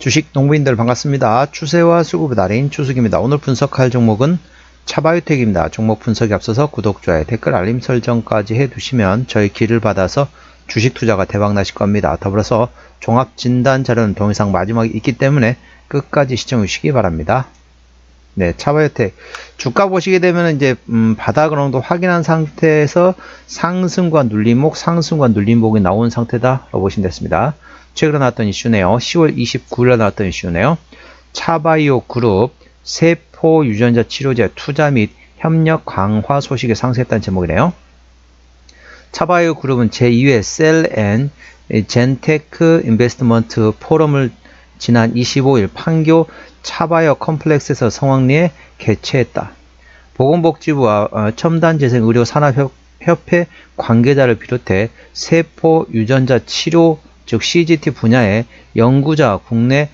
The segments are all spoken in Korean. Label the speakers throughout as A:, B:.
A: 주식 농부인들 반갑습니다. 추세와 수급의 달인 추수기입니다. 오늘 분석할 종목은 차바이오텍입니다. 종목 분석에 앞서서 구독, 좋아요, 댓글, 알림 설정까지 해두시면 저희 길을 받아서 주식 투자가 대박 나실 겁니다. 더불어서 종합 진단 자료는 동영상 마지막에 있기 때문에 끝까지 시청해 주시기 바랍니다. 네, 차바이오텍 주가 보시게 되면 이제 바닥 정도 확인한 상태에서 상승과 눌림목, 상승과 눌림목이 나온 상태다라고 보시면 됐습니다. 최근에 나왔던 이슈네요. 10월 29일에 나왔던 이슈네요. 차바이오 그룹 세포 유전자 치료제 투자 및 협력 강화 소식에 상승했다는 제목이네요. 차바이오 그룹은 제2회 셀 앤 젠테크 인베스트먼트 포럼을 지난 25일 판교 차바이오 컴플렉스에서 성황리에 개최했다. 보건복지부와 첨단재생의료산업협회 관계자를 비롯해 세포 유전자 치료 즉 CGT 분야의 연구자, 국내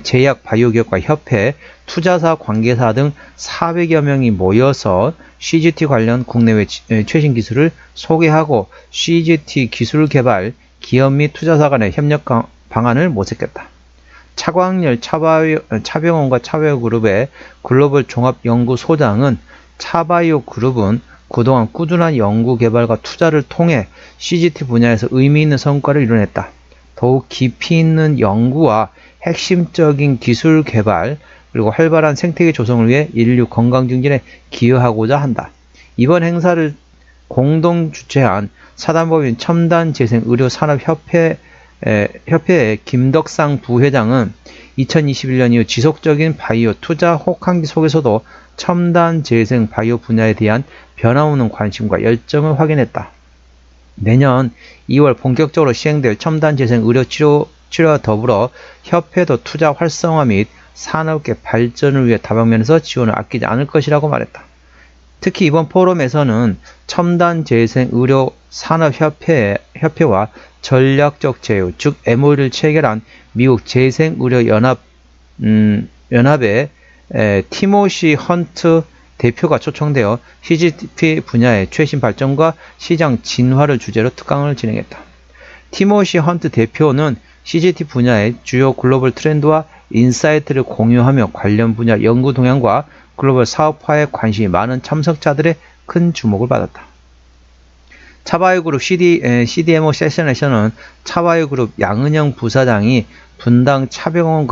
A: 제약 바이오기업과 협회, 투자사, 관계사 등 400여 명이 모여서 CGT 관련 국내외 최신 기술을 소개하고 CGT 기술 개발, 기업 및 투자사 간의 협력 방안을 모색했다. 차광열 차병원과 차바이오 그룹의 글로벌 종합연구소장은 차바이오 그룹은 그동안 꾸준한 연구 개발과 투자를 통해 CGT 분야에서 의미 있는 성과를 이뤄냈다. 더욱 깊이 있는 연구와 핵심적인 기술 개발 그리고 활발한 생태계 조성을 위해 인류 건강 증진에 기여하고자 한다. 이번 행사를 공동 주최한 사단법인 첨단재생의료산업협회의 김덕상 부회장은 2021년 이후 지속적인 바이오 투자 혹한기 속에서도 첨단재생 바이오 분야에 대한 변함없는 관심과 열정을 확인했다. 내년 2월 본격적으로 시행될 첨단재생 의료치료와 더불어 협회도 투자 활성화 및 산업계 발전을 위해 다방면에서 지원을 아끼지 않을 것이라고 말했다. 특히 이번 포럼에서는 첨단재생의료산업협회와 전략적 제휴, 즉 MOU를 체결한 미국 재생의료연합의 티모시 헌트 대표가 초청되어 CGT 분야의 최신 발전과 시장 진화를 주제로 특강을 진행했다. 티모시 헌트 대표는 CGT 분야의 주요 글로벌 트렌드와 인사이트를 공유하며 관련 분야 연구 동향과 글로벌 사업화에 관심이 많은 참석자들의 큰 주목을 받았다. 차바이오 그룹 CDMO 세션에서는 차바이오 그룹 양은영 부사장이 분당 차병원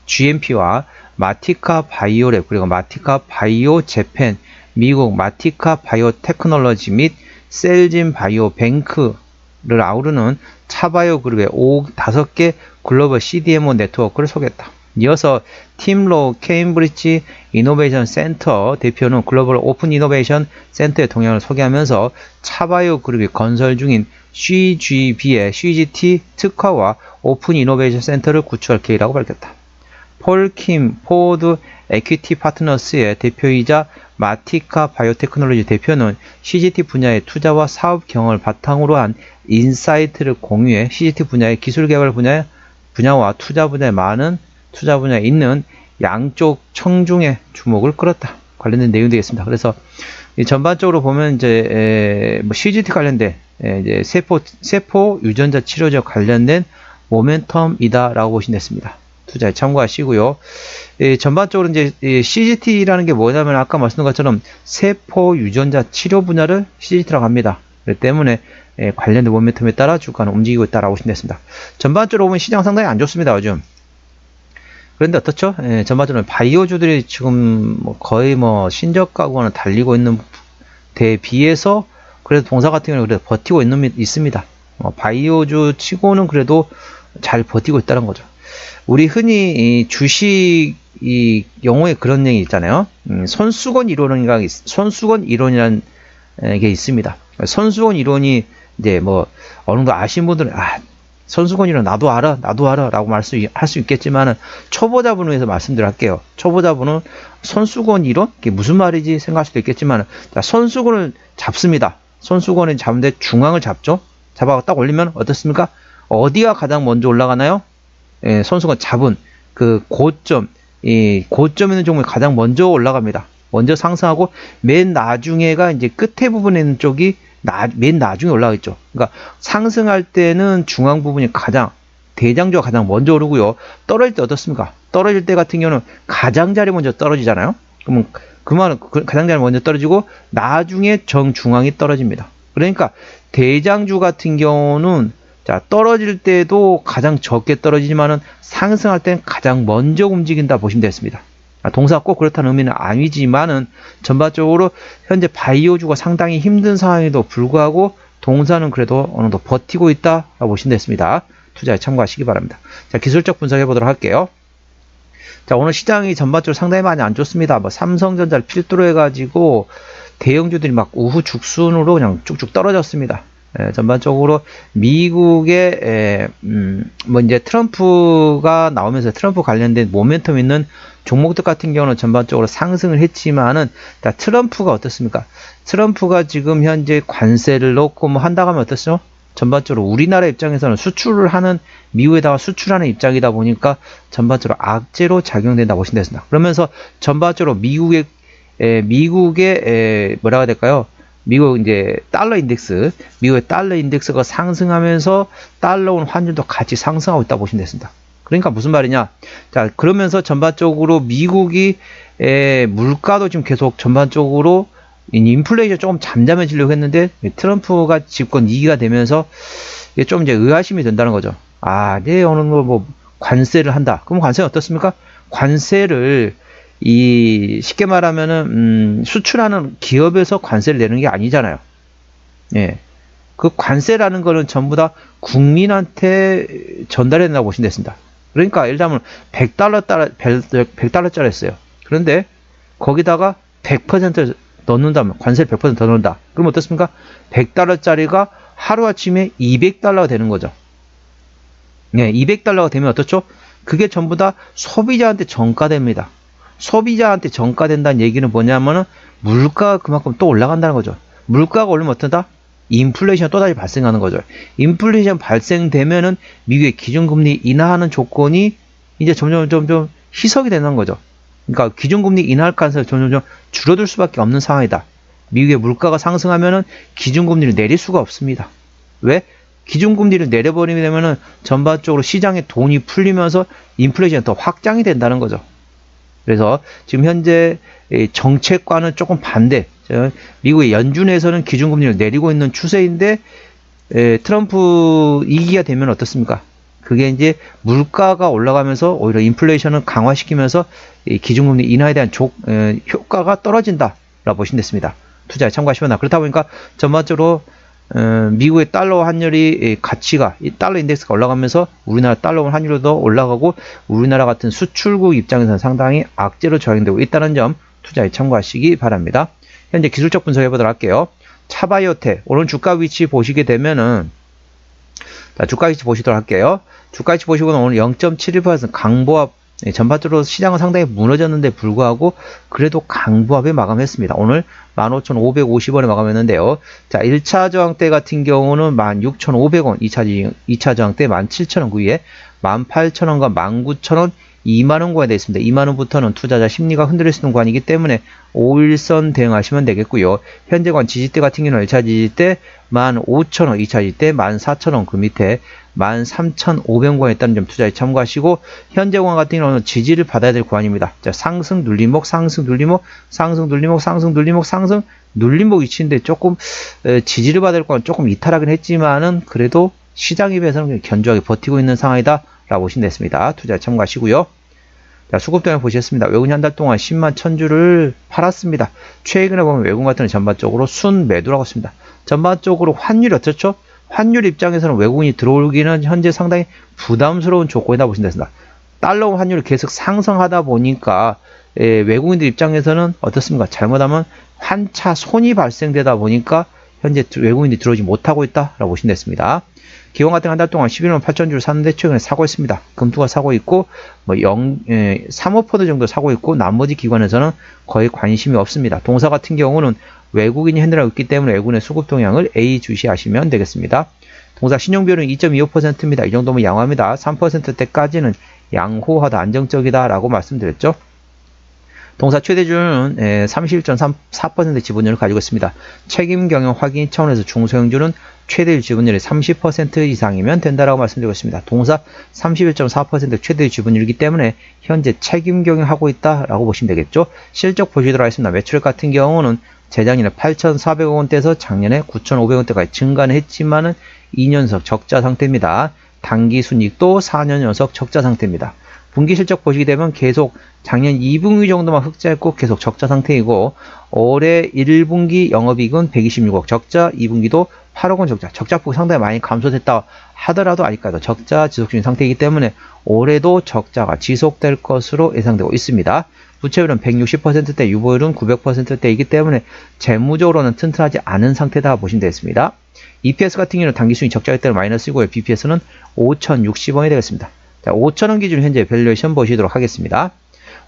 A: GMP와 마티카 바이오랩 그리고 마티카 바이오 재팬, 미국 마티카 바이오 테크놀로지 및 셀진 바이오 뱅크를 아우르는 차바이오 그룹의 5개 글로벌 CDMO 네트워크를 소개했다. 이어서 팀로 케임브리지 이노베이션 센터 대표는 글로벌 오픈 이노베이션 센터의 동향을 소개하면서 차바이오 그룹이 건설 중인 CGB의 CGT 특화와 오픈 이노베이션 센터를 구축할 계획이라고 밝혔다. 폴킴 포드 에퀴티 파트너스의 대표이자 마티카 바이오테크놀로지 대표는 CGT 분야의 투자와 사업 경험을 바탕으로 한 인사이트를 공유해 CGT 분야의 기술 개발 분야와 투자 분야에 있는 양쪽 청중의 주목을 끌었다. 관련된 내용이 되겠습니다. 그래서 전반적으로 보면 이제 CGT 관련된 이제 세포 유전자 치료제 관련된 모멘텀이다라고 보시면 됐습니다. 투자에 참고하시고요. 전반적으로 이제 CGT라는 게 뭐냐면 아까 말씀드린 것처럼 세포 유전자 치료 분야를 CGT라고 합니다. 그렇기 때문에 관련된 모멘텀에 따라 주가는 움직이고 있다라고 보시면 됐습니다. 전반적으로 보면 시장 상당히 안 좋습니다. 요즘. 그런데 어떻죠? 전반적으로 바이오주들이 지금 거의 신저가구간을 달리고 있는 데 비해서 그래도 동사 같은 경우는 그래도 버티고 있습니다. 바이오주 치고는 그래도 잘 버티고 있다는 거죠. 우리 흔히 주식 용어에 그런 얘기 있잖아요. 손수건 이론이라는 게 있습니다. 손수건 이론이 이제 어느 정도 아시는 분들은 손수건 이론 나도 알아 라고 할 수 있겠지만은 초보자분을 위해서 말씀드릴게요. 초보자분은 손수건 이론? 이게 무슨 말이지 생각할 수도 있겠지만은 자, 손수건을 잡습니다. 손수건을 잡는데 중앙을 잡죠. 잡아서 딱 올리면 어떻습니까? 어디가 가장 먼저 올라가나요? 손수건 잡은 그 고점, 고점 있는 종목이 가장 먼저 올라갑니다. 먼저 상승하고 맨 나중에가 이제 끝에 부분에 있는 쪽이 맨 나중에 올라가겠죠. 그러니까 상승할 때는 중앙 부분이 가장 대장주가 가장 먼저 오르고요. 떨어질 때 어떻습니까? 떨어질 때 같은 경우는 가장자리 먼저 떨어지잖아요. 그러면 그 말은 가장자리 먼저 떨어지고 나중에 정중앙이 떨어집니다. 그러니까 대장주 같은 경우는 자, 떨어질 때도 가장 적게 떨어지지만은 상승할 땐 가장 먼저 움직인다 보시면 되겠습니다. 동사가 꼭 그렇다는 의미는 아니지만은 전반적으로 현재 바이오주가 상당히 힘든 상황에도 불구하고 동사는 그래도 어느 정도 버티고 있다라고 보시면 되겠습니다. 투자에 참고하시기 바랍니다. 자, 기술적 분석해 보도록 할게요. 자, 오늘 시장이 전반적으로 상당히 많이 안 좋습니다. 뭐 삼성전자를 필두로 해가지고 대형주들이 막 우후 죽순으로 그냥 쭉쭉 떨어졌습니다. 전반적으로 미국의 뭐 이제 트럼프가 나오면서 트럼프 관련된 모멘텀 있는 종목들 같은 경우는 전반적으로 상승을 했지만은 자, 트럼프가 어떻습니까? 트럼프가 지금 현재 관세를 넣고 뭐 한다고 하면 어떻죠? 전반적으로 우리나라 입장에서는 수출을 하는 미국에다가 수출하는 입장이다 보니까 전반적으로 악재로 작용된다 보시면 되겠습니다. 그러면서 전반적으로 미국의 뭐라고 해야 될까요? 미국 이제 달러 인덱스, 미국의 달러 인덱스가 상승하면서 달러원 환율도 같이 상승하고 있다 보시면 되겠습니다. 그러니까 무슨 말이냐? 자, 그러면서 전반적으로 미국이 물가도 지금 계속 전반적으로 인플레이션 조금 잠잠해지려고 했는데 트럼프가 집권 2기가 되면서 이게 좀 이제 의아심이 든다는 거죠. 아, 네, 어느 뭐 관세를 한다. 그럼 관세는 어떻습니까? 관세를 쉽게 말하면은 수출하는 기업에서 관세를 내는 게 아니잖아요. 예. 그 관세라는 거는 전부 다 국민한테 전달해 된다고 보시면 됐습니다. 그러니까 예를 들면 100달러짜리 했어요. 그런데 거기다가 100% 넣는다면 관세를 100% 더 넣는다. 그럼 어떻습니까? 100달러짜리가 하루아침에 200달러가 되는 거죠. 네, 200달러가 되면 어떻죠? 그게 전부 다 소비자한테 전가됩니다. 소비자한테 전가된다는 얘기는 뭐냐면은 물가가 그만큼 또 올라간다는 거죠. 물가가 오르면 어떤다? 인플레이션 또다시 발생하는 거죠. 인플레이션 발생되면은 미국의 기준금리 인하하는 조건이 이제 점점 희석이 되는 거죠. 그러니까 기준금리 인하할 가능성이 점점 줄어들 수밖에 없는 상황이다. 미국의 물가가 상승하면은 기준금리를 내릴 수가 없습니다. 왜? 기준금리를 내려버리게 되면은 전반적으로 시장에 돈이 풀리면서 인플레이션이 더 확장이 된다는 거죠. 그래서 지금 현재 정책과는 조금 반대. 미국의 연준에서는 기준금리를 내리고 있는 추세인데 트럼프 2기가 되면 어떻습니까? 그게 이제 물가가 올라가면서 오히려 인플레이션을 강화시키면서 기준금리 인하에 대한 효과가 떨어진다라고 보시면 됐습니다. 투자에 참고하시면 그렇다 보니까 전반적으로 미국의 달러 환율이 가치가 이 달러 인덱스가 올라가면서 우리나라 달러 환율도 올라가고 우리나라 같은 수출국 입장에서는 상당히 악재로 적용되고 있다는 점 투자에 참고하시기 바랍니다. 현재 기술적 분석해 보도록 할게요. 차바이오텍 오늘 주가 위치 보시게 되면은 자, 주가 위치 보시도록 할게요. 주가 위치 보시고는 오늘 0.71% 강보합 전반적으로 시장은 상당히 무너졌는데 불구하고 그래도 강보합에 마감했습니다. 오늘 15,550원에 마감했는데요. 자, 1차 저항대 같은 경우는 16,500원, 2차 저항대 17,000원 구위에 18,000원과 19,000원, 2만원 구간에 되어 있습니다. 2만원부터는 투자자 심리가 흔들릴 수 있는 구간이기 때문에 5일선 대응하시면 되겠고요. 현재 구간 지지대 같은 경우는 1차 지지대 15,000원, 2차 지지대 14,000원 그 밑에 13,500원에 있다는 점 투자에 참고하시고 현재 구간 같은 경우는 지지를 받아야 될 구간입니다. 자, 상승 눌림목, 상승 눌림목, 상승 눌림목, 상승 눌림목, 상승 눌림목 위치인데 조금 지지를 받을 구간 조금 이탈하긴 했지만은 그래도 시장에 비해서는 견조하게 버티고 있는 상황이다 라고 보시면 됐습니다. 투자에 참고하시고요. 자, 수급동향 보셨습니다. 외국인 한 달 동안 10만 1000주를 팔았습니다. 최근에 보면 외국인 같은 경우는 전반적으로 순매도라고 했습니다. 전반적으로 환율이 어떻죠? 환율 입장에서는 외국인이 들어오기는 현재 상당히 부담스러운 조건이다 보시면 됩니다. 달러 환율이 계속 상승하다 보니까 외국인들 입장에서는 어떻습니까? 잘못하면 환차 손이 발생되다 보니까 현재 외국인들이 들어오지 못하고 있다라고 보시면 됐습니다. 기관 같은 한 달 동안 11만 8천주를 샀는데 최근에 사고 있습니다. 금투가 사고 있고 뭐 3~5% 정도 사고 있고 나머지 기관에서는 거의 관심이 없습니다. 동사 같은 경우는 외국인이 핸들하고 있기 때문에 외국인의 수급 동향을 A 주시하시면 되겠습니다. 동사 신용비율은 2.25%입니다. 이 정도면 양호합니다. 3%대까지는 양호하다, 안정적이다 라고 말씀드렸죠. 동사 최대주주는 31.4% 지분율을 가지고 있습니다. 책임 경영 확인 차원에서 중소형주는 최대 지분율이 30% 이상이면 된다라고 말씀드리고 있습니다. 동사 31.4% 최대 지분율이기 때문에 현재 책임 경영하고 있다라고 보시면 되겠죠. 실적 보시도록 하겠습니다. 매출액 같은 경우는 재작년에 8,400억 원대에서 작년에 9,500원대까지 증가는 했지만은 2년석 적자 상태입니다. 당기 순이익도 4년 연속 적자 상태입니다. 분기 실적 보시게 되면 계속 작년 2분기 정도만 흑자했고 계속 적자 상태이고, 올해 1분기 영업이익은 126억 적자, 2분기도 8억 원 적자, 적자폭이 상당히 많이 감소됐다 하더라도 아직까지 적자 지속 중인 상태이기 때문에 올해도 적자가 지속될 것으로 예상되고 있습니다. 부채율은 160%대, 유보율은 900%대이기 때문에 재무적으로는 튼튼하지 않은 상태다 보시면 되겠습니다. EPS 같은 경우는 당기순이 적자이기 때문에 마이너스이고요. BPS는 5,060원이 되겠습니다. 자, 5,000원 기준 현재 밸류에이션 보시도록 하겠습니다.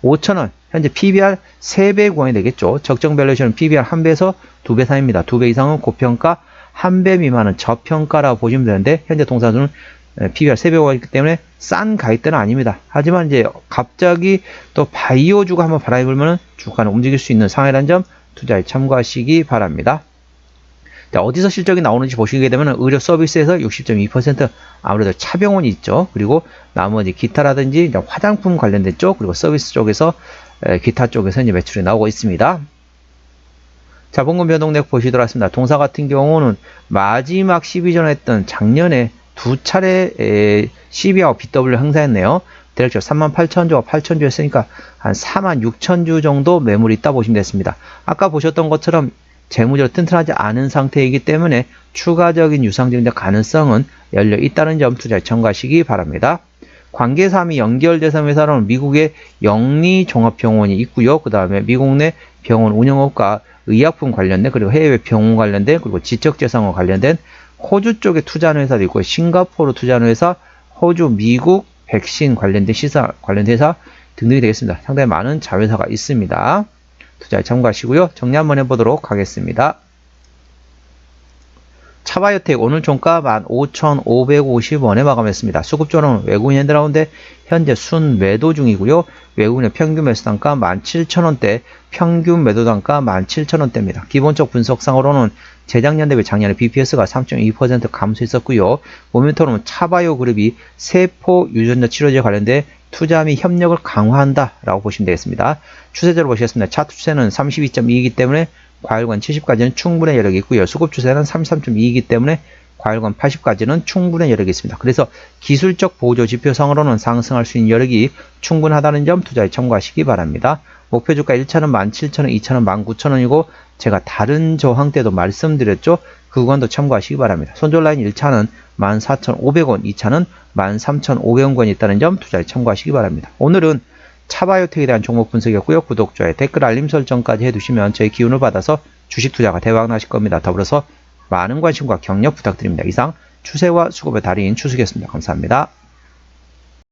A: 5,000원 현재 PBR 3배 구간이 되겠죠. 적정 밸류에이션은 PBR 1배에서 2배 사이입니다. 2배 이상은 고평가, 1배 미만은 저평가라고 보시면 되는데, 현재 동사는 PBR 3배 구간이기 때문에 싼 가격대는 아닙니다. 하지만 이제 갑자기 또 바이오주가 한번 바람이 불면 주가는 움직일 수 있는 상황이라는 점 투자에 참고하시기 바랍니다. 자, 어디서 실적이 나오는지 보시게 되면 의료 서비스에서 60.2% 아무래도 차병원이 있죠. 그리고 나머지 기타라든지 화장품 관련된 쪽, 그리고 서비스 쪽에서 기타 쪽에서 이제 매출이 나오고 있습니다. 자본금 변동액 보시도록 하겠습니다. 동사 같은 경우는 마지막 12전 했던 작년에 두 차례 CB하고 BW 행사했네요. 대략적으로 38,000주와 8,000주 했으니까 한 46,000주 정도 매물이 있다 보시면 됐습니다. 아까 보셨던 것처럼 재무적으로 튼튼하지 않은 상태이기 때문에 추가적인 유상증자 가능성은 열려 있다는 점 투자에 참고하시기 바랍니다. 관계사항이 연결돼서 회사로는 미국의 영리종합병원이 있고요. 그 다음에 미국 내 병원 운영업과 의약품 관련된, 그리고 해외 병원 관련된, 그리고 지적재산과 관련된 호주 쪽에 투자하는 회사도 있고, 싱가포르 투자하는 회사, 호주, 미국 백신 관련된 시사 관련된 회사 등등이 되겠습니다. 상당히 많은 자회사가 있습니다. 투자에 참고하시고요. 정리 한번 해보도록 하겠습니다. 차바이오텍 오늘 종가 15,550원에 마감했습니다. 수급조는 외국인 핸드라운드 현재 순 매도 중이고요. 외국인의 평균 매수 단가 17,000원대, 평균 매도 단가 17,000원대입니다. 기본적 분석상으로는 재작년 대비 작년에 BPS가 3.2% 감소했었고요. 모멘텀은 차바이오 그룹이 세포 유전자 치료제 관련된 투자 및 협력을 강화한다라고 보시면 되겠습니다. 추세적으로 보시겠습니다. 차트 추세는 32.2이기 때문에 과열관 70까지는 충분한 여력이 있고요. 수급 추세는 33.2이기 때문에 과열관 80까지는 충분한 여력이 있습니다. 그래서 기술적 보조 지표상으로는 상승할 수 있는 여력이 충분하다는 점 투자에 참고하시기 바랍니다. 목표 주가 1차는 17,000원, 2차는 19,000원이고 제가 다른 저항 때도 말씀드렸죠. 그 구간도 참고하시기 바랍니다. 손절 라인 1차는 14,500원, 2차는 13,500원권이 있다는 점 투자에 참고하시기 바랍니다. 오늘은 차바이오텍에 대한 종목 분석이었고요. 구독, 좋아요, 댓글, 알림 설정까지 해두시면 저의 기운을 받아서 주식 투자가 대박 나실 겁니다. 더불어서 많은 관심과 격려 부탁드립니다. 이상 추세와 수급의 달인 추수겠습니다. 감사합니다.